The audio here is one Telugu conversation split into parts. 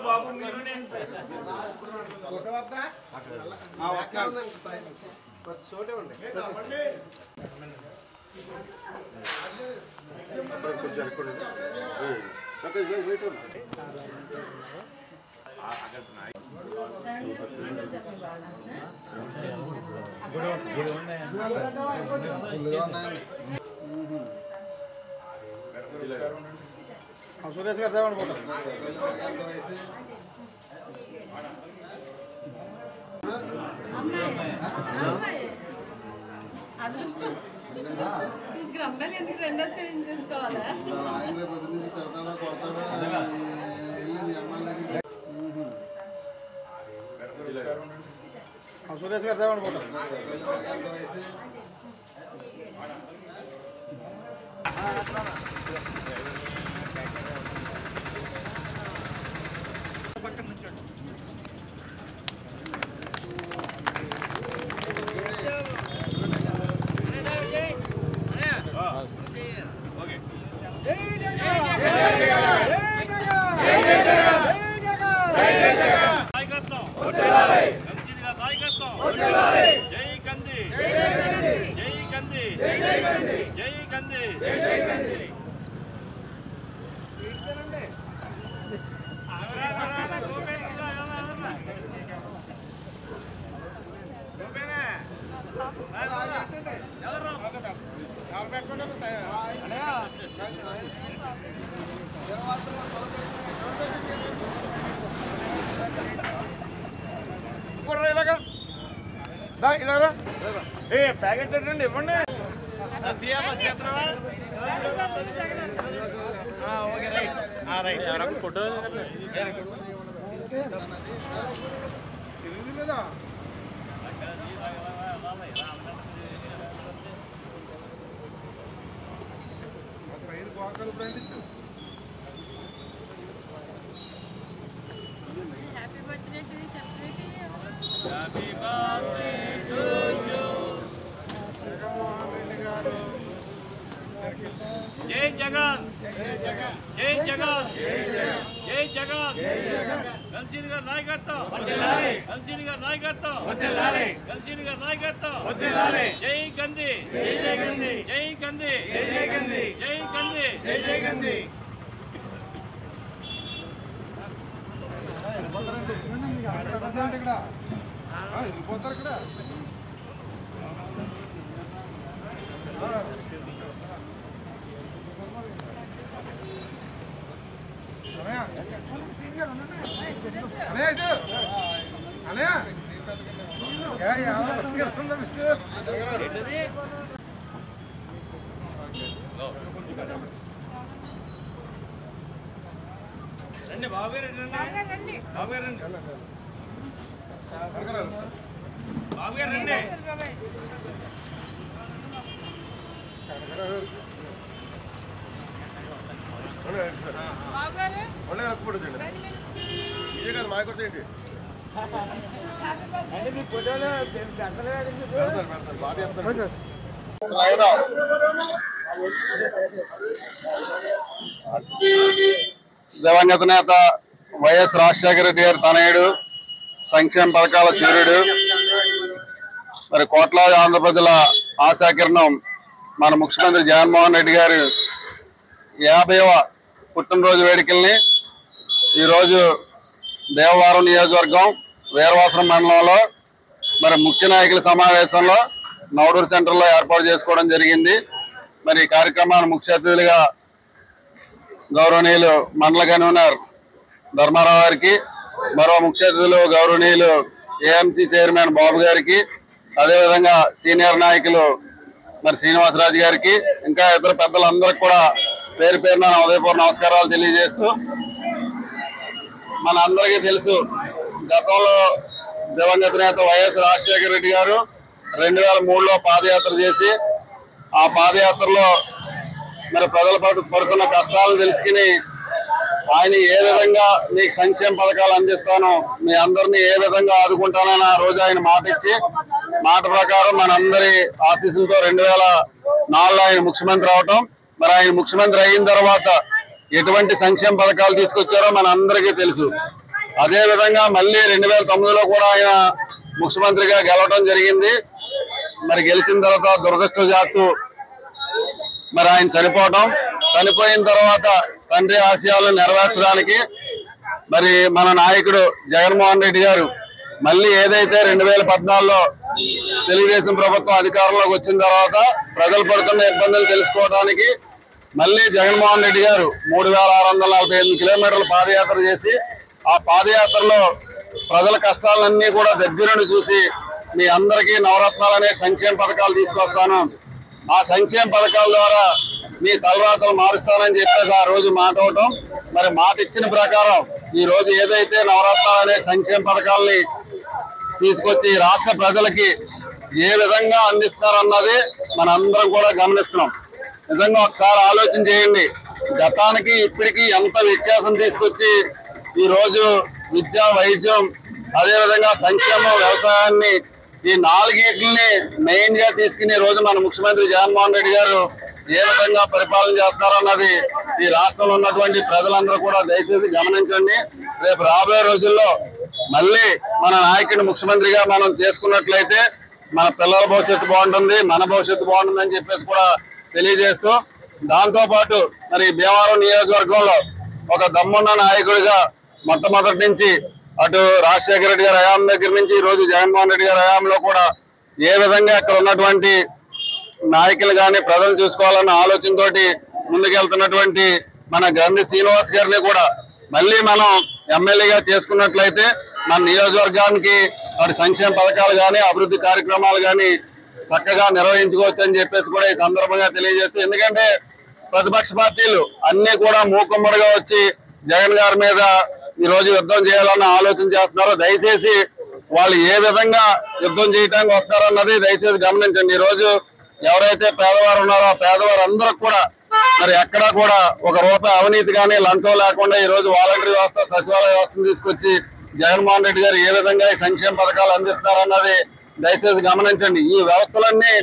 బాబు సురేష్ గారు అదృష్టం గ్రమ్మలు ఎందుకు రెండో చేంజ్ చేసుకోవాలా సురేష్ గారు దేవనుకుంటాం ప్యాకెట్ అండి ఇవ్వండి ఫోటో లేదా happy birthday to you celebrate happy birthday to you జై జగన్ జై జగన్ జై జగన్ జై జగన్ కల్సీని గారి నాయకత్వం వర్ధిల్లాలి కల్సీని గారి నాయకత్వం వర్ధిల్లాలి కల్సీని గారి నాయకత్వం వర్ధిల్లాలి జై గంధి జై గంధి జై గంధి జై గంధి జై గంధి జై గంధి వెళ్ళిపోతారు ఇక్కడ రండి బాబు గారు రండి బాబు గారు రండి బాబు గారు రండి ఇదే కదా మాకు ఏంటి దివంగత నేత వైఎస్ రాజశేఖర రెడ్డి గారి తనయుడు, సంక్షేమ పథకాల సూర్యుడు, మరి కోట్లాది ఆంధ్ర ప్రజల ఆశాకిరణం మన ముఖ్యమంత్రి జగన్మోహన్ రెడ్డి గారు 50వ పుట్టినరోజు వేడుకల్ని ఈరోజు దేవవరం నియోజకవర్గం వీరవాసరం మండలంలో మరి ముఖ్య నాయకుల సమావేశంలో నవడూరు సెంటర్లో ఏర్పాటు చేసుకోవడం జరిగింది. మరి ఈ కార్యక్రమాన్ని ముఖ్య అతిథులుగా గౌరవనీయులు మండల కన్వీనర్ ధర్మారావు గారికి, మరో ముఖ్య అతిథులు గౌరవనీయులు ఏఎంసీ చైర్మన్ బాబు గారికి, అదేవిధంగా సీనియర్ నాయకులు మరి శ్రీనివాసరాజు గారికి, ఇంకా ఇతర పెద్దలందరికీ కూడా పేరు పేరున ఉదయపూర్వ నమస్కారాలు తెలియజేస్తూ, మన అందరికీ తెలుసు గతంలో దివంగత నేత వైఎస్ రాజశేఖర రెడ్డి గారు 2003లో పాదయాత్ర చేసి ఆ పాదయాత్రలో మరి ప్రజలు పడుతున్న కష్టాలను తెలుసుకుని ఆయన ఏ విధంగా మీకు సంక్షేమ పథకాలు అందిస్తానో, మీ అందరినీ ఏ విధంగా ఆదుకుంటానని ఆ రోజు ఆయన మాట ఇచ్చి, మాట ప్రకారం మనందరి ఆశీస్సులతో 2004లో ఆయన ముఖ్యమంత్రి అవటం, మరి ఆయన ముఖ్యమంత్రి అయిన తర్వాత ఎటువంటి సంక్షేమ పథకాలు తీసుకొచ్చారో మన అందరికీ తెలుసు. అదే విధంగా మళ్ళీ 2009లో కూడా ఆయన ముఖ్యమంత్రిగా గెలవడం జరిగింది. మరి గెలిచిన తర్వాత దురదృష్టవశాత్తు మరి ఆయన చనిపోయిన తర్వాత తండ్రి ఆశయాలను నెరవేర్చడానికి మరి మన నాయకుడు జగన్మోహన్ రెడ్డి గారు మళ్ళీ ఏదైతే 2014లో తెలుగుదేశం ప్రభుత్వం అధికారంలోకి వచ్చిన తర్వాత ప్రజలు పడుతున్న ఇబ్బందులు తెలుసుకోవడానికి మళ్ళీ జగన్మోహన్ రెడ్డి గారు 3648 కిలోమీటర్ల పాదయాత్ర చేసి ఆ పాదయాత్రలో ప్రజల కష్టాలన్నీ కూడా దగ్గరుండి చూసి మీ అందరికీ నవరత్నాలనే సంక్షేమ పథకాలు తీసుకొస్తాను, ఆ సంక్షేమ పథకాల ద్వారా మీ తలరాతలు మారుస్తానని చెప్పేసి ఆ రోజు మాట ఇవ్వటం, మరి మాట ఇచ్చిన ప్రకారం ఈ రోజు ఏదైతే నవరత్నాలనే సంక్షేమ పథకాలని తీసుకొచ్చి రాష్ట్ర ప్రజలకి ఏ విధంగా అందిస్తారన్నది మనందరం కూడా గమనిస్తున్నాం. నిజంగా ఒకసారి ఆలోచన చేయండి, గతానికి ఇప్పటికీ ఎంత వ్యత్యాసం తీసుకొచ్చి ఈ రోజు విద్య, వైద్యం, అదేవిధంగా సంక్షేమం, వ్యవసాయాన్ని ఈ 4 మెయిన్ గా తీసుకుని రోజు మన ముఖ్యమంత్రి జగన్మోహన్ రెడ్డి గారు ఏ విధంగా పరిపాలన చేస్తారన్నది ఈ రాష్ట్రంలో ఉన్నటువంటి ప్రజలందరూ కూడా దయచేసి గమనించండి. రేపు రాబోయే రోజుల్లో మళ్ళీ మన నాయకుడిని ముఖ్యమంత్రిగా మనం చేసుకున్నట్లయితే మన పిల్లల భవిష్యత్తు బాగుంటుంది, మన భవిష్యత్తు బాగుంటుంది అని చెప్పేసి కూడా తెలియజేస్తూ, దాంతో పాటు మరి భీమవరం నియోజకవర్గంలో ఒక దమ్మున్న నాయకుడిగా మొట్టమొదటి నుంచి అటు రాజశేఖర రెడ్డి గారి హయాం దగ్గర నుంచి ఈ రోజు జగన్మోహన్ రెడ్డి గారి హయాంలో కూడా ఏ విధంగా అక్కడ ఉన్నటువంటి నాయకులు కానీ ప్రజలు చూసుకోవాలన్న ఆలోచనతోటి ముందుకెళ్తున్నటువంటి మన గ్రంథి శ్రీనివాస్ గారిని కూడా మళ్ళీ మనం ఎమ్మెల్యేగా చేసుకున్నట్లయితే మన నియోజకవర్గానికి వాటి సంక్షేమ పథకాలు కానీ అభివృద్ధి కార్యక్రమాలు కానీ చక్కగా నిర్వహించుకోవచ్చు అని చెప్పేసి కూడా ఈ సందర్భంగా తెలియజేస్తూ, ఎందుకంటే ప్రతిపక్ష పార్టీలు అన్ని కూడా మూకుమ్మడిగా వచ్చి జగన్ గారి మీద ఈ రోజు యుద్ధం చేయాలన్న ఆలోచన చేస్తున్నారు. దయచేసి వాళ్ళు ఏ విధంగా యుద్ధం చేయడానికి వస్తారన్నది దయచేసి గమనించండి. ఈ రోజు ఎవరైతే పేదవారు ఉన్నారో ఆ పేదవారు అందరూ కూడా మరి ఎక్కడా కూడా ₹1 అవినీతి కానీ లంచం లేకుండా ఈ రోజు వాలంటరీ వ్యవస్థ, సచివాలయ వ్యవస్థను తీసుకొచ్చి జగన్మోహన్ రెడ్డి గారు ఏ విధంగా ఈ సంక్షేమ పథకాలు అందిస్తారన్నది దయచేసి గమనించండి. ఈ వ్యవస్థలన్నీ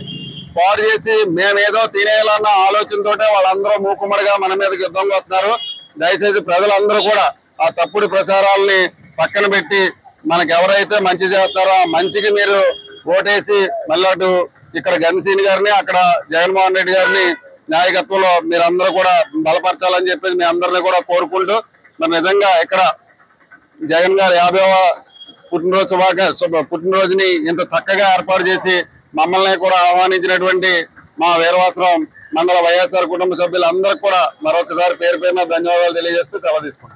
పాడు చేసి మేమేదో తినేయాలన్న ఆలోచనతోటే వాళ్ళందరూ మూకుమ్మడిగా మన మీదకి యుద్ధంగా వస్తున్నారు. దయచేసి ప్రజలందరూ కూడా ఆ తప్పుడు ప్రచారాలని పక్కన పెట్టి మనకు ఎవరైతే మంచి చేస్తారో ఆ మంచికి మీరు ఓటేసి మళ్ళీ అటు ఇక్కడ గన్సీని గారిని, అక్కడ జగన్మోహన్ రెడ్డి గారిని నాయకత్వంలో మీరందరూ కూడా బలపరచాలని చెప్పేసి మీ అందరినీ కూడా కోరుకుంటూ, మరి నిజంగా ఇక్కడ జగన్ గారు 50వ పుట్టినరోజుని ఇంత చక్కగా ఏర్పాటు చేసి మమ్మల్ని కూడా ఆహ్వానించినటువంటి మా వీరవాసరం మండల వైఎస్ఆర్ కుటుంబ సభ్యులందరికీ కూడా మరొకసారి పేరు పేరున ధన్యవాదాలు తెలియజేస్తూ సెలవు తీసుకుంటాం.